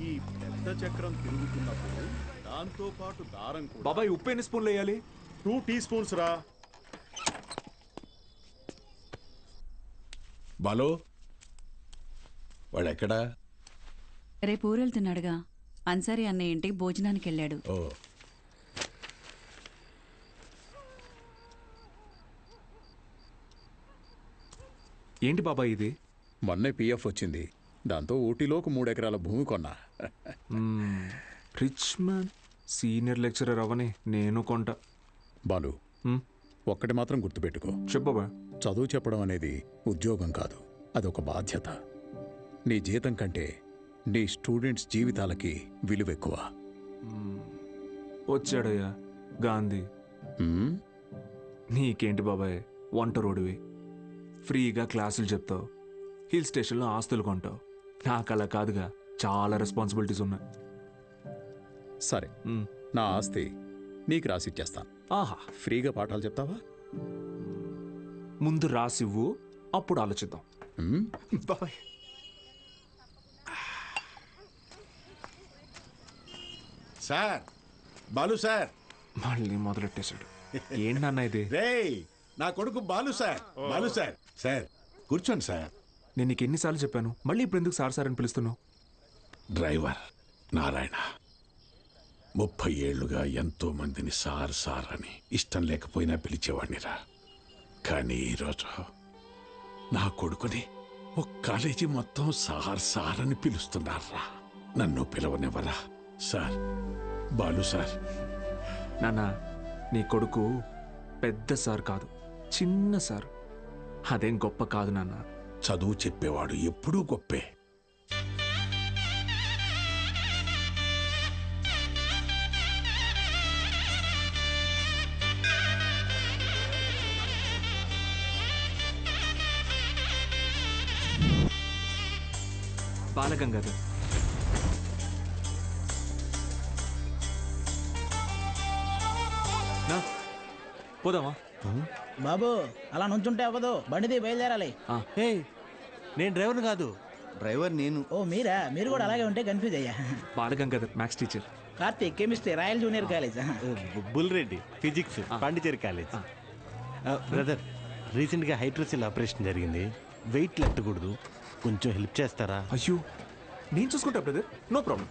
ఈ పెద్ద చక్రం తిరుగుతున్నప్పుడు దాంతో పాటు దారం కూడా. బాబాయ్ ఉప్పు ఎన్ని స్పూన్లు వేయాలి? 2 టీ స్పూన్స్ రా. బాలు వాడెక్కడా? రేపు ఊరెళ్తున్నాడుగా. అన్సారీ అన్నయ్య ఇంటికి భోజనానికి వెళ్ళాడు. ఓ ఏంటి బాబాయ్ ఇది? మొన్నే పిఎఫ్ వచ్చింది. దాంతో ఊటీలో ఒక 3 ఎకరాల భూమి కొన్నా. రిచ్ మ్యాన్ సీనియర్ లెక్చరర్ అవని నేను కొంట. బాలు ఒక్కటి మాత్రం గుర్తుపెట్టుకో. చెప్పు బాబాయ్. చదువు చెప్పడం అనేది ఉద్యోగం కాదు, అదొక బాధ్యత. నీ జీతం కంటే నీ స్టూడెంట్స్ జీవితాలకి విలువ ఎక్కువ. వచ్చాడయ్యా గాంధీ. నీకేంటి బాబాయ్, వంట రోడ్డువి, ఫ్రీగా క్లాసులు చెప్తావు, హిల్ స్టేషన్లో ఆస్తులు కొంటావు. నాకు అలా కాదుగా, చాలా రెస్పాన్సిబిలిటీస్ ఉన్నాయి. సరే, నా ఆస్తి నీకు రాసిచ్చేస్తాను. ఆహా, ఫ్రీగా పాఠాలు చెప్తావా? ముందు రాసివ్వు, అప్పుడు ఆలోచిద్దాం. బాబాయ్ సార్, బాలు సార్. మళ్ళీ మొదలెట్టేశాడు. ఏంటి నాన్న ఇది? రేయ్, నా కొడుకు Balu sir. Balu sir. Sir కూర్చోండి సార్. నేను నీకు ఎన్నిసార్లు చెప్పాను, మళ్ళీ ఇప్పుడు ఎందుకు సార్ సార్ అని పిలుస్తున్నావు? డ్రైవర్ నారాయణ 30 ఏళ్లుగా ఎంతో మందిని సార్ సార్ అని ఇష్టం లేకపోయినా పిలిచేవాడినిరా. కానీ ఈరోజు నా కొడుకుని ఒక కాలేజీ మొత్తం సార్ సార్ అని పిలుస్తున్నారా. నన్ను పిలవనివ్వరా సార్? బాలు సార్. నాన్న, నీ కొడుకు పెద్ద సార్ కాదు, చిన్న సార్. అదేం గొప్ప కాదు నాన్న. చదువు చెప్పేవాడు ఎప్పుడూ గొప్పే. బాలగంగాధర్. పోదామా? బాబు అలా నుంచుంటే అవ్వదు, బండిది బయలుదేరాలి. నేను డ్రైవర్ కాదు, డ్రైవర్ నేను. ఓ మీరా? మీరు కూడా అలాగే ఉంటే కన్ఫ్యూజ్ అయ్యా. Balagangadhar maths teacher. Karthik chemistry, royal junior college. Bulreddy physics, Pondicherry college. Brother, రీసెంట్గా హైడ్రోసిల్ ఆపరేషన్ జరిగింది, వెయిట్ లెట్టకూడదు, కొంచెం హెల్ప్ చేస్తారా? అయ్యో, నేను చూసుకుంటా బ్రదర్, నో ప్రాబ్లం.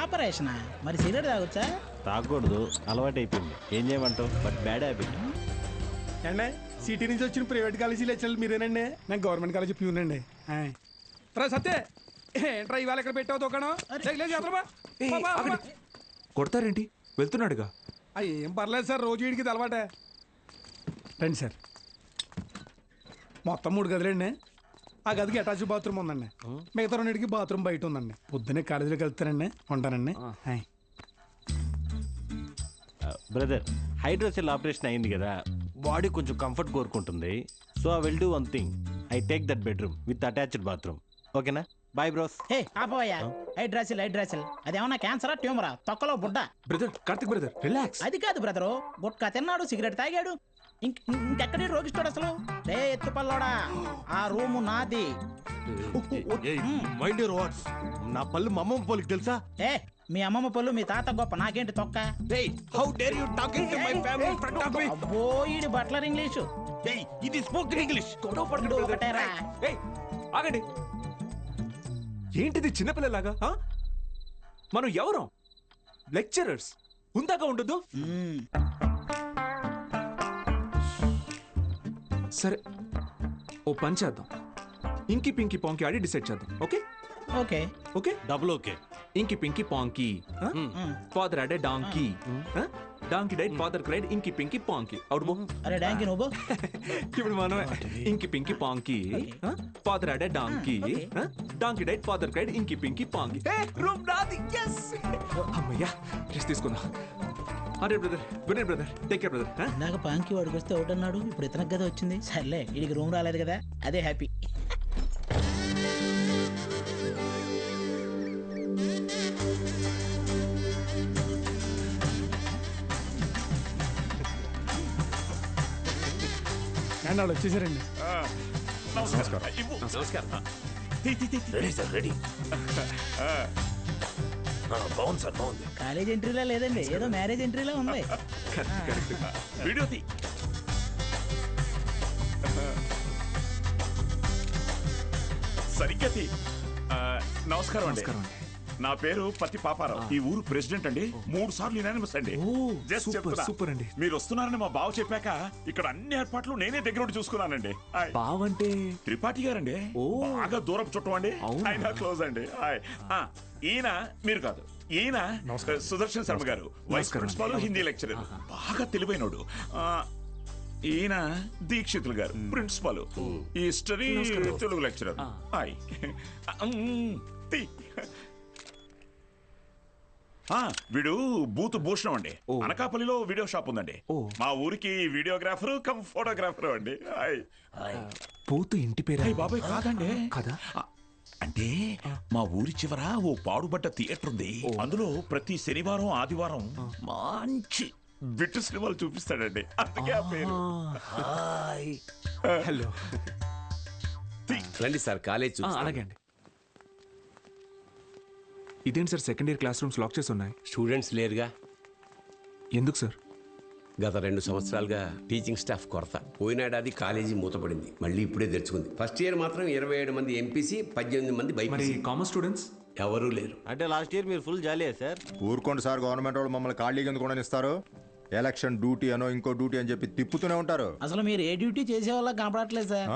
ఆపరేషనా? మరి సిగరెట్ తాగొచ్చా? తాగకూడదు, అలవాటు అయిపోయింది. ఏం చేయమంటావు? But bad habit. అండి, సిటీ నుంచి వచ్చిన ప్రైవేట్ కాలేజీ లెక్చరర్ మీరేనండి? నేను గవర్నమెంట్ కాలేజీ ప్యూనండి. సత్తే ఏంట్రా ఇవాళ ఇక్కడ పెట్టావు దుకాణం? కొడతారేంటి? వెళ్తున్నాడుగా. ఏం పర్లేదు సార్, రోజు వీడికి అలవాటే. రండి సార్. మొత్తం 3 గదులండి. ఆ గదికి అటాచ్ బాత్రూమ్ ఉందండి. మిగతా 2కి బాత్రూమ్ బయట ఉందండి. పొద్దున్నే కాలేజీలోకి వెళ్తానండి, ఉంటానండి. బ్రదర్, హైడ్రోసిల్ ఆపరేషన్ అయింది కదా, బాడీ కొంచెం కంఫర్ట్ కోరుకుంటుంది. So I will do one thing, I take that bedroom with attached bathroom. ఓకేనా? Bye bros. హే ఆపోయా, హైడ్రాసిల్ అదేమన్నా క్యాన్సరా, ట్యూమరా, తొక్కలో బుడ్డ? Brother, Karthik brother, relax. అది కాదు బ్రదరు, గుట్కా తిన్నాడు, సిగరెట్ తాగాడు, ఇంకెక్కడే రోగిస్తాడు అసలు. రే ఎత్తు పల్లోడా, ఆ రూము నాది. Mind your words. నా పళ్ళు మా అమ్మమ్మ పోలికి తెలుసా? ఏ మీ అమ్మమ్మ పళ్ళు మీ తాత గొప్ప, నాకేంటి తొక్క? How dare you talking to my family in front of me? అబ్బో, ఈడి బట్లర్ ఇంగ్లీషు. ఇది స్పోకెన్ ఇంగ్లీష్. ఒకటేరా. ఆగండి, ఏంటిది చిన్నపిల్లలాగా? మనం ఎవరం? లెక్చరర్స్, ఉందాక ఉండదు. సరే, ఓ పని చేద్దాం, ఇంకి పింకి పాంకి ఆడి డిసైడ్ చేద్దాం. Okay okay okay, double okay. Inky pinky ponky. Father had donkey, donkey died, father cried, inky pinky పాంకి. Out బో. అరే డాంకీ నువ్వు. ఇప్పుడు మనమే inky pinky ponky, father had donkey, donkey died, father cried, inky pinky ponky. Room నాది. yes. అమ్మయ్యా, rest తీసుకుందాం. అరే brother, good night brother, take care brother. నాకు పాంకి వాడికి వస్తే ఒకటి అన్నాడు, ఇప్పుడు ఇతనికి కదా వచ్చింది. సర్లే, వీడికి రూమ్ రాలేదు కదా, అదే హ్యాపీ. అండ్ వాళ్ళు వచ్చేసారండి. నమస్కారం. నమస్కారం. Ready sir, ready. బాగుంది సార్, బాగుంది. కాలేజ్ ఎంట్రీలా లేదండి, ఏదో మ్యారేజ్ ఎంట్రీలా ఉంది. వీడియో తీ. సరిగ్గా తీ. నమస్కారం అండి. నా పేరు పత్తి పాపారావు. ఈ ఊరు ప్రెసిడెంట్ అండి. 3 సార్లు యునానిమస్ అండి. జస్ట్ చెప్తున్నా. సూపర్ అండి. మీరు వస్తున్నారని మా బావ చెప్పాక ఇక్కడ అన్ని ఏర్పాట్లు నేనే దగ్గర ఉండి చూసుకున్నానండి. బావంటే త్రిపాఠి గారండి. బాగా దూరపు చుట్టం అండి. ఆయన క్లోజ్ అండి. ఈయన మీరు కాదు, ఈయన సుదర్శన్ శర్మ గారు, వైస్ ప్రిన్సిపాల్, హిందీ లెక్చరర్, బాగా తెలివైనోడు. ఈయన దీక్షితులు గారు, ప్రిన్సిపాల్, హిస్టరీ తెలుగు లెక్చరర్. వీడు బూత్ భూషణం అండి. అనకాపల్లిలో వీడియో షాప్ ఉందండి. మా ఊరికి వీడియోగ్రాఫర్ కమ్ ఫోటోగ్రాఫర్ అండి. బూత్ ఇంటి పేరు? బాబాయ్ కాదండి. కదా, అంటే మా ఊరి చివర ఓ పాడుబడ్డ థియేటర్ ఉంది. అందులో ప్రతి శనివారం ఆదివారం మంచి బిట్టు సినిమాలు చూపిస్తాడండి. అందుకే ఆ పేరు. హలో రండి సార్, కాలేజ్. అలాగే అండి. ఇదేంటి sir, second year classrooms lock చేసి ఉన్నాయి? స్టూడెంట్స్ లేరుగా. ఎందుకు సార్? గత 2 సంవత్సరాలుగా టీచింగ్ స్టాఫ్ కొరత. పోయినాడాది కాలేజీ మూతపడింది, మళ్ళీ ఇప్పుడే తెరుచుకుంది. ఫస్ట్ ఇయర్ మాత్రం 27 మంది ఎంపీసీ, 18 మంది బైపీసీ. కామర్స్ స్టూడెంట్స్ ఎవరూ లేరు. అంటే లాస్ట్ ఇయర్ మీరు ఫుల్ జాలీయా సార్? ఊరుకోండి సార్, గవర్నమెంట్ వాళ్ళు మమ్మల్ని ఖాళీగా ఎందుకు కూడా ఇస్తారు? ఎలక్షన్ డ్యూటీ అనో ఇంకో డ్యూటీ అని చెప్పి తిప్పుతూనే ఉంటారు. అసలు మీరు ఏ డ్యూటీ చేసే వాళ్ళ కనపడట్లేదు సార్.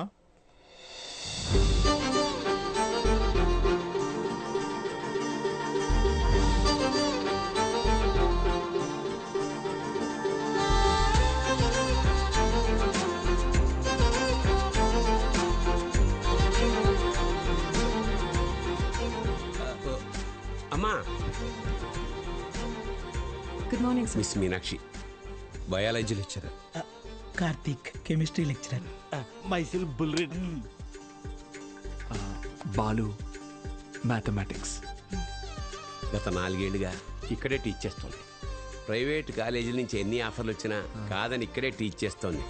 అమ్మా, good morning sir. Miss Meenakshi, biology lecturer. Karthik, chemistry lecturer. మైసిల్ బుల్రెడ్. బాలు, మ్యాథమెటిక్స్. గత 4 ఏళ్లుగా ఇక్కడే టీచ్ చేస్తోంది. ప్రైవేట్ కాలేజీల నుంచి ఎన్ని ఆఫర్లు వచ్చినా కాదని ఇక్కడే టీచ్ చేస్తోంది.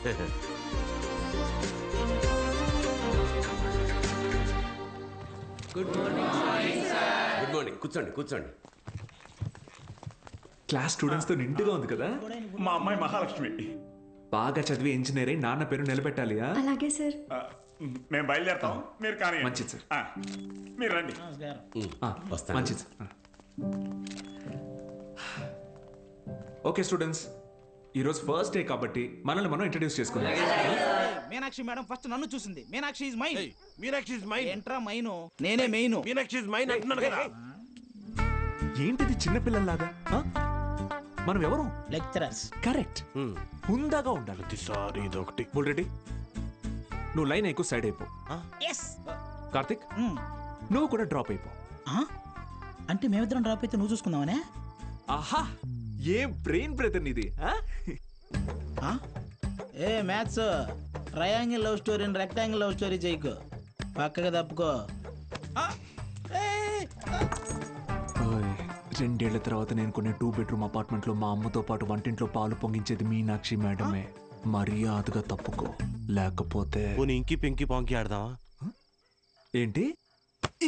Good morning. కూర్చోండి కూర్చోండి. క్లాస్ స్టూడెంట్స్ తో నిండుగా ఉంది కదా. మా అమ్మాయి మహాలక్ష్మి. బాగా చదివి ఇంజనీర్ అయి నాన్న పేరు నిలబెట్టాలి. అలాగే సార్. మేము బయలుదేరుతాం, మీరు కానీ. మంచిది సార్. మీరు రండి. వస్తాను. మంచిది సార్. ఓకే స్టూడెంట్స్, ఈరోజు ఫస్ట్ డే కాబట్టి మనల్ని మనం ఇంట్రడ్యూస్ చేసుకుందాం. మీనాక్షి మేడం ఫస్ట్ నన్ను చూసింది. Meenakshi is mine. Meenakshi is mine. ఎంట్రా మైను, నేనే మెయిన్. మీనాక్షి ఇస్ మైన్ అంటున్నాను కదా. ఏంటిది చిన్నపిల్లల్లాగా? మనం ఎవరు? లెక్చరర్స్. కరెక్ట్. హుందాగా ఉండాలి. సారీ ఇదొకటి. బుల్రెడ్డి, నువ్వు లైన్ ఎక్కువ సైడ్ అయిపో. కార్తిక్, నువ్వు కూడా డ్రాప్ అయిపో. అంటే మేమిద్దరం డ్రాప్ అయితే నువ్వు చూసుకుందామనే? ఆహా, ఏ బ్రెయిన్ బ్రదర్ నీది. ఏ మ్యాథ్స్, ట్రయాంగిల్ లవ్ స్టోరీని రెక్టాంగిల్ లవ్ స్టోరీ చేయకు, పక్కగా తప్పుకో. 2 ఏళ్ల తర్వాత నేను కొనే 2 బెడ్రూమ్ అపార్ట్మెంట్ లో మా అమ్మతో పాటు వంటింట్లో పాలు పొంగించేది మీనాక్షి మేడమే. మర్యాదగా తప్పుకో, లేకపోతే ఇంకి పెంకి పాంకి ఆడదామా? ఏంటి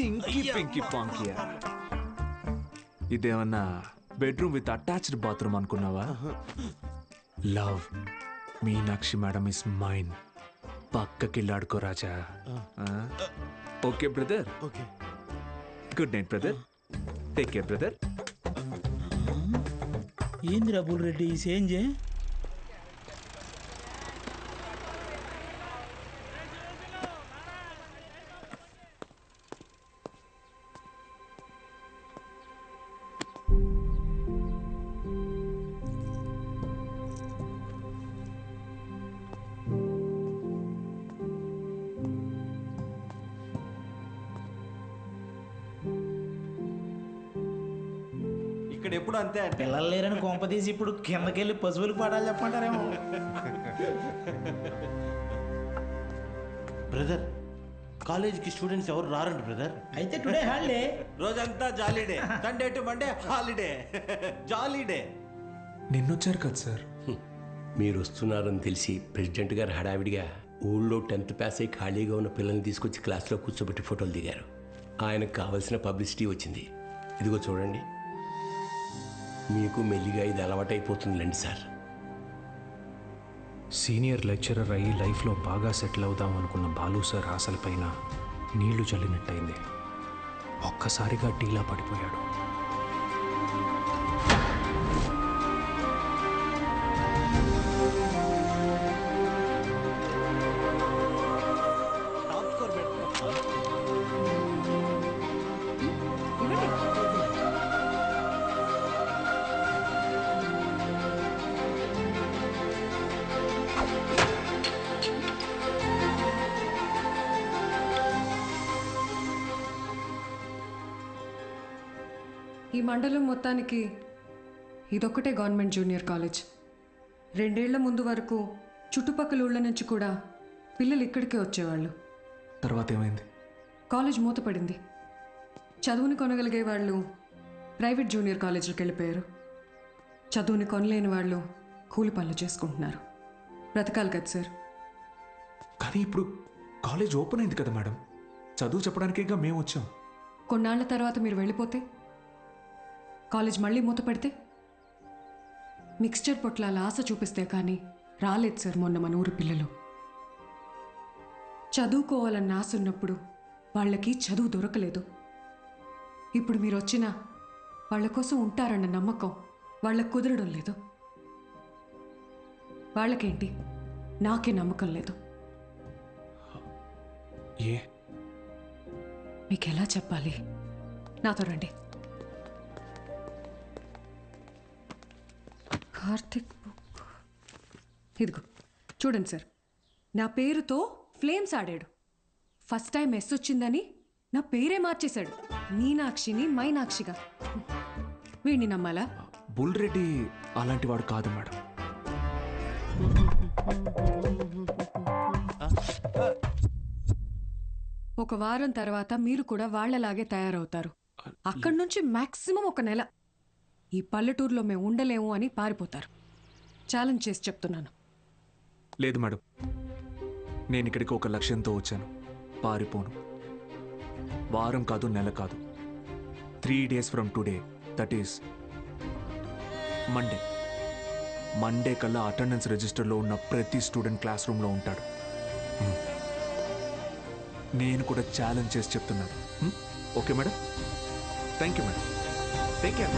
ఇంకి పెంకి పాంకియా? ఇదేమన్నా బెడ్రూమ్ విత్ అటాచ్డ్ బాత్రూమ్ అనుకున్నావా? Love Meenakshi madam is mine. పక్కకిల్లాడుకో రాజా. Okay brother. Okay. Good night brother. Take care brother. ఏందిరా బుల్రెడ్డి సేంజే? ఇక్కడ ఎప్పుడు అంతే అంటే పిల్లలు లేరని కొంపదీసి ఇప్పుడు కిందకెళ్ళి పశువులకు పాడాలి చెప్పంటారేమో. బ్రదర్, కాలేజీకి స్టూడెంట్స్ ఎవరు రారండి బ్రదర్. అయితే టుడే హాలిడే. రోజంతా జాలీడే. Sunday to Monday holiday. Jolly day. నిన్నొచ్చారు కదా సార్. మీరు వస్తున్నారని తెలిసి ప్రెసిడెంట్ గారు హడావిడిగా ఊళ్ళో 10th పాస్ అయి ఖాళీగా ఉన్న పిల్లల్ని తీసుకొచ్చి క్లాస్లో కూర్చోబెట్టి ఫోటోలు దిగారు. ఆయనకు కావాల్సిన పబ్లిసిటీ వచ్చింది. ఇదిగో చూడండి. మీకు మెల్లిగా ఇది అలవాటైపోతుందిలేండి సార్. సీనియర్ లెక్చరర్ అయ్యి లైఫ్లో బాగా సెటిల్ అవుదాం అనుకున్న బాలు సార్ ఆశలపైన నీళ్లు చల్లినట్టయింది. ఒక్కసారిగా టీలా పడిపోయాడు. ఈ మండలం మొత్తానికి ఇదొక్కటే గవర్నమెంట్ జూనియర్ కాలేజ్. 2 ఏళ్ల ముందు వరకు చుట్టుపక్కల ఊళ్ళ నుంచి కూడా పిల్లలు ఇక్కడికే వచ్చేవాళ్ళు. తర్వాత ఏమైంది? కాలేజ్ మూతపడింది. చదువుని కొనగలిగే వాళ్ళు ప్రైవేట్ జూనియర్ కాలేజీలకు వెళ్ళిపోయారు. చదువుని కొనలేని వాళ్ళు కూలి పనులు చేసుకుంటున్నారు. బ్రతకాలి కదా సార్. కానీ ఇప్పుడు కాలేజ్ ఓపెన్ అయింది కదా మేడం, చదువు చెప్పడానికేగా మేము వచ్చాం. కొన్నాళ్ల తర్వాత మీరు వెళ్ళిపోతే కాలేజ్ మళ్ళీ మూతపడితే మిక్స్చర్ పొట్లాల ఆశ చూపిస్తే కానీ రాలేదు సార్ మొన్న మన ఊరు పిల్లలు. చదువుకోవాలన్న ఆశ ఉన్నప్పుడు వాళ్ళకి చదువు దొరకలేదు. ఇప్పుడు మీరు వచ్చినా వాళ్ళ కోసం ఉంటారన్న నమ్మకం వాళ్ళకు కుదరడం లేదు. వాళ్ళకేంటి, నాకే నమ్మకం లేదు. మీకు ఎలా చెప్పాలి? నాతో రండి. కార్తిక్ బుక్ ఇదిగో చూడండి సార్. నా పేరుతో ఫ్లేమ్స్ ఆడాడు. ఫస్ట్ టైం ఎస్ వచ్చిందని నా పేరే మార్చేశాడు. మీనాక్షిని మైనాక్షిగా. వీడిని నమ్మాలా? బుల్ రెడ్డి అలాంటి వాడు కాదు మేడం. ఒక వారం తర్వాత మీరు కూడా వాళ్లలాగే తయారవుతారు. అక్కడి నుంచి మాక్సిమం 1 నెల ఈ పల్లెటూరులో మేము ఉండలేము అని పారిపోతారు. ఛాలెంజ్ చేసి చెప్తున్నాను. లేదు మేడం, నేను ఇక్కడికి ఒక లక్ష్యంతో వచ్చాను. పారిపోను. వారం కాదు, నెల కాదు, 3 days from today, that is Monday కల్లా అటెండెన్స్ రిజిస్టర్లో ఉన్న ప్రతి స్టూడెంట్ క్లాస్ రూమ్లో ఉంటాడు. నేను కూడా ఛాలెంజ్ చేసి చెప్తున్నాను. Okay madam? Thank you madam. Take care.